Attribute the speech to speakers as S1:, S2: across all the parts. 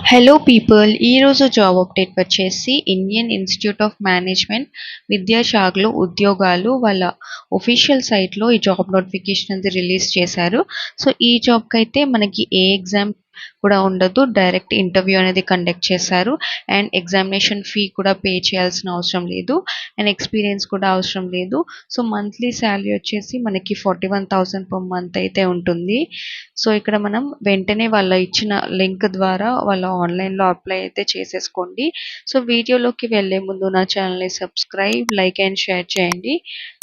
S1: Hello people, ఈరోజు job update వచ్చేసి Indian Institute of management విద్యాశాఖలో ఉద్యోగాలు వాళ్ళ ఒఫీషియల్ సైట్లో ఈ జాబ్ నోటిఫికేషన్ అనేది రిలీజ్ చేశారు. సో ఈ జాబ్కి అయితే మనకి ఏ ఎగ్జామ్ కూడా ఉండదు, డైరెక్ట్ ఇంటర్వ్యూ అనేది కండక్ట్ చేశారు. అండ్ ఎగ్జామినేషన్ ఫీ కూడా పే చేయాల్సిన అవసరం లేదు, అండ్ ఎక్స్పీరియన్స్ కూడా అవసరం లేదు. సో మంత్లీ శాలరీ వచ్చేసి మనకి 41,000 పర్ మంత్ అయితే ఉంటుంది. సో ఇక్కడ మనం వెంటనే వాళ్ళ ఇచ్చిన లింక్ ద్వారా వాళ్ళ ఆన్లైన్లో అప్లై అయితే చేసేసుకోండి. సో వీడియోలోకి వెళ్ళే ముందు నా ఛానల్ని సబ్స్క్రైబ్, లైక్ అండ్ షేర్ చేయండి.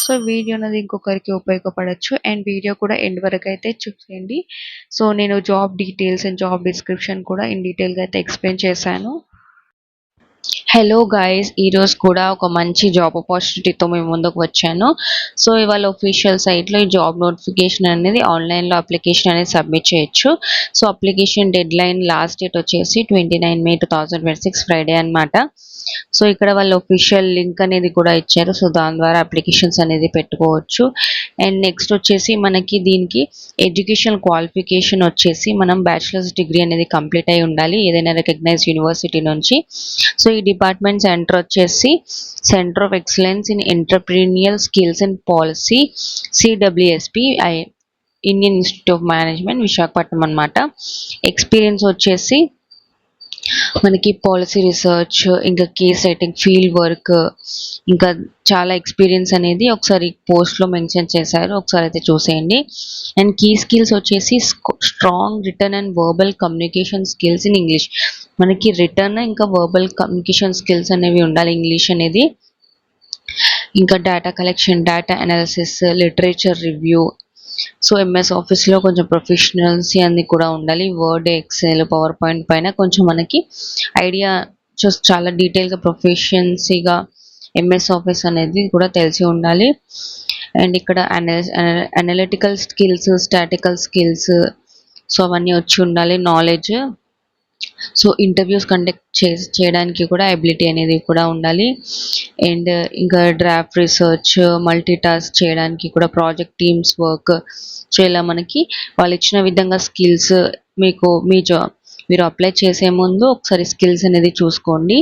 S1: సో వీడియో అనేది ఇంకొకరికి ఉపయోగపడచ్చు, అండ్ వీడియో కూడా ఎండ్ వరకు అయితే చూసేయండి. సో నేను job details and job description కూడా ఇన్ డీటెయిల్గా అయితే ఎక్స్ప్లెయిన్ చేశాను. హలో గైస్, ఈరోజు కూడా ఒక మంచి జాబ్ ఆపర్చునిటీతో మేము ముందుకు వచ్చాను. సో ఇవాళ ఒఫీషియల్ సైట్లో ఈ జాబ్ నోటిఫికేషన్ అనేది ఆన్లైన్లో అప్లికేషన్ అనేది సబ్మిట్ చేయొచ్చు. So application dead line last date వచ్చేసి 29 May 2026 ఫ్రైడే అనమాట. సో ఇక్కడ వాళ్ళు ఒఫీషియల్ లింక్ అనేది కూడా ఇచ్చారు. సో దాని ద్వారా అప్లికేషన్స్ అనేది పెట్టుకోవచ్చు. అండ్ నెక్స్ట్ వచ్చేసి మనకి దీనికి ఎడ్యుకేషన్ క్వాలిఫికేషన్ వచ్చేసి మనం బ్యాచిలర్స్ డిగ్రీ అనేది కంప్లీట్ అయి ఉండాలి ఏదైనా రికగ్నైజ్ యూనివర్సిటీ నుంచి. సో ఈ డిపార్ట్మెంట్ సెంటర్ వచ్చేసి Centre of Excellence in Entrepreneurial Skills and Policy, CWSP, Indian Institute of Management, Visakhapatnam అనమాట. ఎక్స్పీరియన్స్ వచ్చేసి మనకి పాలసీ రీసెర్చ్, ఇంకా కేస్ రైటింగ్, ఫీల్డ్ వర్క్, ఇంకా చాలా ఎక్స్పీరియన్స్ అనేది ఒకసారి పోస్ట్లో మెన్షన్ చేశారు, ఒకసారి అయితే చూసేయండి. అండ్ కీ స్కిల్స్ వచ్చేసి strong return and verbal communication skills in English. మనకి రిటర్న్ ఇంకా వర్బల్ కమ్యూనికేషన్ స్కిల్స్ అనేవి ఉండాలి ఇంగ్లీష్ అనేది. ఇంకా data collection, data analysis, literature review. So MS ఆఫీస్లో కొంచెం ప్రొఫెషనల్సీ అన్ని కూడా ఉండాలి. వర్డ్, ఎక్సెల్, పవర్ పాయింట్ పైన కొంచెం మనకి ఐడియా చాలా డీటెయిల్గా ప్రొఫెషన్సీగా ఎంఎస్ ఆఫీస్ అనేది కూడా తెలిసి ఉండాలి. అండ్ ఇక్కడ analytical skills, statistical skills, so అవన్నీ వచ్చి ఉండాలి, నాలెడ్జ్. సో ఇంటర్వ్యూస్ కండక్ట్ చేయడానికి కూడా ఎబిలిటీ అనేది కూడా ఉండాలి. అండ్ ఇంకా డ్రాఫ్ట్ రీసెర్చ్, మల్టీ టాస్క్ చేయడానికి కూడా, ప్రాజెక్ట్ టీమ్స్ వర్క్. సో ఇలా మనకి వాళ్ళు ఇచ్చిన విధంగా స్కిల్స్ మీకు మీరు అప్లై చేసే ముందు ఒకసారి స్కిల్స్ అనేది చూసుకోండి.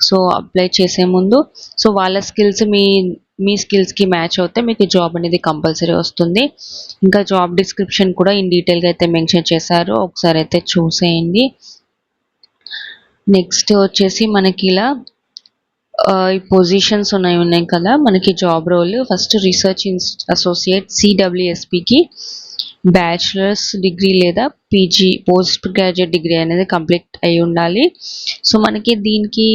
S1: సో అప్లై చేసే ముందు సో వాళ్ళ స్కిల్స్ మీ స్కిల్స్కి మ్యాచ్ అవుతే మీకు జాబ్ అనేది కంపల్సరీ వస్తుంది. ఇంకా జాబ్ డిస్క్రిప్షన్ కూడా ఇన్ డీటెయిల్గా అయితే మెన్షన్ చేశారు, ఒకసారి అయితే చూసేయండి. నెక్స్ట్ వచ్చేసి మనకి ఇలా ఈ పొజిషన్స్ ఉన్నాయి కదా మనకి job role. First research associate, సిడబ్ల్యూఎస్పికి బ్యాచిలర్స్ డిగ్రీ లేదా పీజీ పోస్ట్ గ్రాడ్యుయేట్ డిగ్రీ అనేది కంప్లీట్ అయి ఉండాలి. సో మనకి దీనికి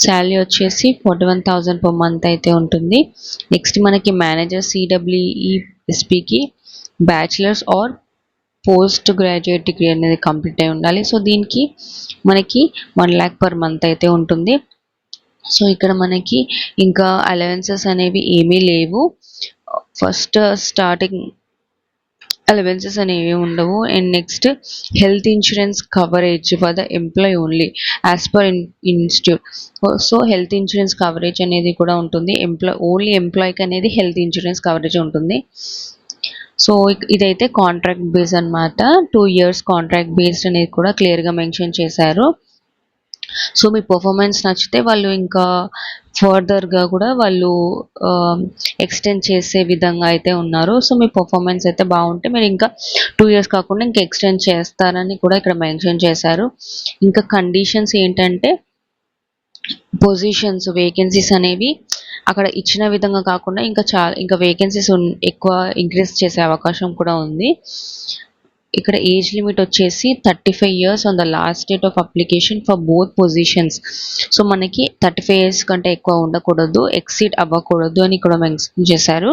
S1: శాలరీ వచ్చేసి 41,000 పర్ మంత్ అయితే ఉంటుంది. నెక్స్ట్ మనకి మేనేజర్, సిడబ్ల్యూఈఎస్పికి bachelors or post graduate degree అనేది కంప్లీట్ అయి ఉండాలి. సో దీనికి మనకి 1 lakh పర్ మంత్ అయితే ఉంటుంది. సో ఇక్కడ మనకి ఇంకా అలవెన్సెస్ అనేవి ఏమీ లేవు. ఫస్ట్ స్టార్టింగ్ అలవెన్సెస్ అనేవి ఉండవు. And next health insurance coverage for the employee only as per institute. So health insurance coverage అనేది కూడా ఉంటుంది. ఓన్లీ ఎంప్లాయ్కి అనేది హెల్త్ ఇన్సూరెన్స్ కవరేజ్ ఉంటుంది. సో ఇదైతే కాంట్రాక్ట్ బేస్డ్ అనమాట. 2 years కాంట్రాక్ట్ బేస్డ్ అనేది కూడా క్లియర్గా మెన్షన్ చేశారు. సో మీ పర్ఫార్మెన్స్ నచ్చితే వాళ్ళు ఇంకా ఫర్దర్గా కూడా వాళ్ళు ఎక్స్టెండ్ చేసే విధంగా అయితే ఉన్నారు. సో మీ పర్ఫార్మెన్స్ అయితే బాగుంటే మీరు ఇంకా 2 years కాకుండా ఇంకా ఎక్స్టెండ్ చేస్తారని కూడా ఇక్కడ మెన్షన్ చేశారు. ఇంకా కండిషన్స్ ఏంటంటే పొజిషన్స్, వేకెన్సీస్ అనేవి అక్కడ ఇచ్చిన విధంగా కాకుండా ఇంకా వేకెన్సీస్ ఎక్కువ ఇంక్రీజ్ చేసే అవకాశం కూడా ఉంది. ఇక్కడ ఏజ్ లిమిట్ వచ్చేసి 35 years on the last date of application for both positions. So మనకి 35 years కంటే ఎక్కువ ఉండకూడదు, ఎక్సీడ్ అవ్వకూడదు అని ఇక్కడ మెన్షన్ చేశారు.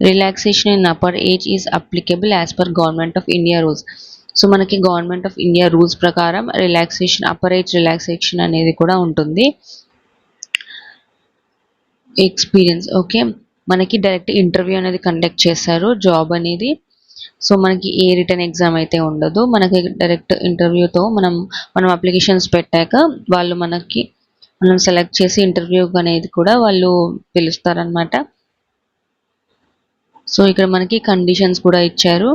S1: Relaxation in upper age is applicable as per government of India rules. So మనకి గవర్నమెంట్ ఆఫ్ ఇండియా రూల్స్ ప్రకారం అప్పర్ ఏజ్ రిలాక్సేషన్ అనేది కూడా ఉంటుంది. ఎక్స్పీరియన్స్ ఓకే, మనకి డైరెక్ట్ ఇంటర్వ్యూ అనేది కండక్ట్ చేశారు జాబ్ అనేది. సో మనకి ఏ రిటర్న్ ఎగ్జామ్ అయితే ఉండదు, మనకి డైరెక్ట్ ఇంటర్వ్యూతో మనం అప్లికేషన్స్ పెట్టాక వాళ్ళు మనం సెలెక్ట్ చేసి ఇంటర్వ్యూ అనేది కూడా వాళ్ళు పిలుస్తారనమాట. సో ఇక్కడ మనకి కండిషన్స్ కూడా ఇచ్చారు.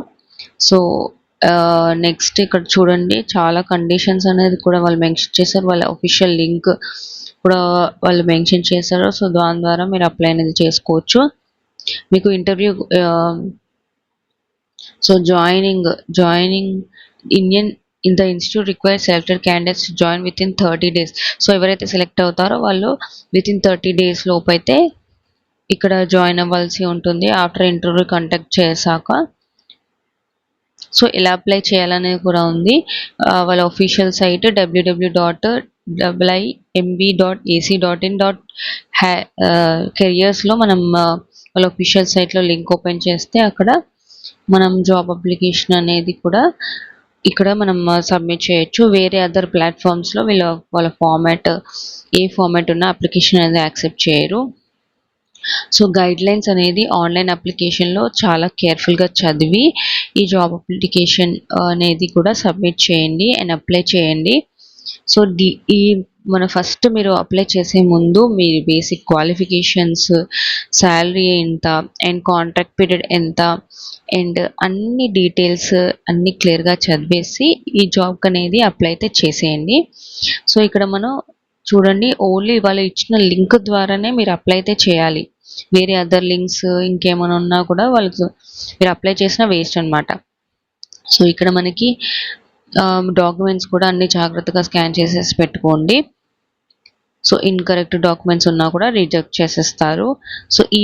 S1: సో నెక్స్ట్ ఇక్కడ చూడండి చాలా కండిషన్స్ అనేది కూడా వాళ్ళు మెన్షన్ చేశారు. వాళ్ళ అఫీషియల్ లింక్ కూడా వాళ్ళు మెన్షన్ చేశారు. సో దాని ద్వారా మీరు అప్లై అనేది చేసుకోవచ్చు. మీకు interview so joining Indian in the institute require selected candidates join with in 30 days. So ఎవరైతే సెలెక్ట్ అవుతారో వాళ్ళు విత్ ఇన్ 30 days లోపు అయితే ఇక్కడ జాయిన్ అవ్వాల్సి ఉంటుంది. ఆఫ్టర్ ఇంటర్వ్యూ కండక్ట్ చేశాక సో ఎలా అప్లై చేయాలనేది కూడా ఉంది. వాళ్ళ ఒఫీషియల్ సైట్ www.imb.ac.in. కెరియర్స్లో మనం వాళ్ళ ఒఫీషియల్ సైట్లో లింక్ ఓపెన్ చేస్తే అక్కడ మనం జాబ్ అప్లికేషన్ అనేది కూడా ఇక్కడ మనం సబ్మిట్ చేయొచ్చు. వేరే అదర్ ప్లాట్ఫామ్స్లో వాళ్ళ ఏ ఫార్మాట్ ఉన్న అప్లికేషన్ అనేది యాక్సెప్ట్ చేయరు. సో గైడ్ లైన్స్ అనేది ఆన్లైన్ అప్లికేషన్లో చాలా కేర్ఫుల్గా చదివి ఈ జాబ్ అప్లికేషన్ అనేది కూడా సబ్మిట్ చేయండి అండ్ అప్లై చేయండి. సో మన ఫస్ట్ మీరు అప్లై చేసే ముందు మీ బేసిక్ క్వాలిఫికేషన్స్, శాలరీ ఎంత అండ్ కాంట్రాక్ట్ పీరియడ్ ఎంత అండ్ అన్ని డీటెయిల్స్ అన్ని క్లియర్గా చదివేసి ఈ జాబ్కి అనేది అప్లై అయితే చేసేయండి. సో ఇక్కడ మనం చూడండి ఓన్లీ వాళ్ళు ఇచ్చిన లింక్ ద్వారానే మీరు అప్లై అయితే చేయాలి. వేరే అదర్ లింక్స్ ఇంకేమైనా ఉన్నా కూడా వాళ్ళకి మీరు అప్లై చేసిన వేస్ట్ అనమాట. సో ఇక్కడ మనకి డాక్యుమెంట్స్ కూడా అన్ని జాగ్రత్తగా స్కాన్ చేసేసి పెట్టుకోండి. సో ఇన్కరెక్ట్ డాక్యుమెంట్స్ ఉన్నా కూడా రిజెక్ట్ చేసేస్తారు. సో ఈ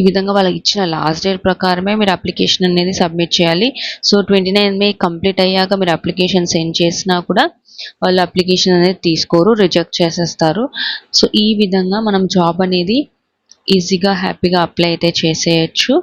S1: విధంగా వాళ్ళకి ఇచ్చిన లాస్ట్ డేట్ ప్రకారమే మీరు అప్లికేషన్ అనేది సబ్మిట్ చేయాలి. సో 29 May కంప్లీట్ అయ్యాక మీరు అప్లికేషన్ సెండ్ చేసినా కూడా వాళ్ళు అప్లికేషన్ అనేది తీసుకోరు, రిజెక్ట్ చేసేస్తారు. సో ఈ విధంగా మనం జాబ్ అనేది ఈజీగా హ్యాపీగా అప్లై అయితే చేసేయచ్చు.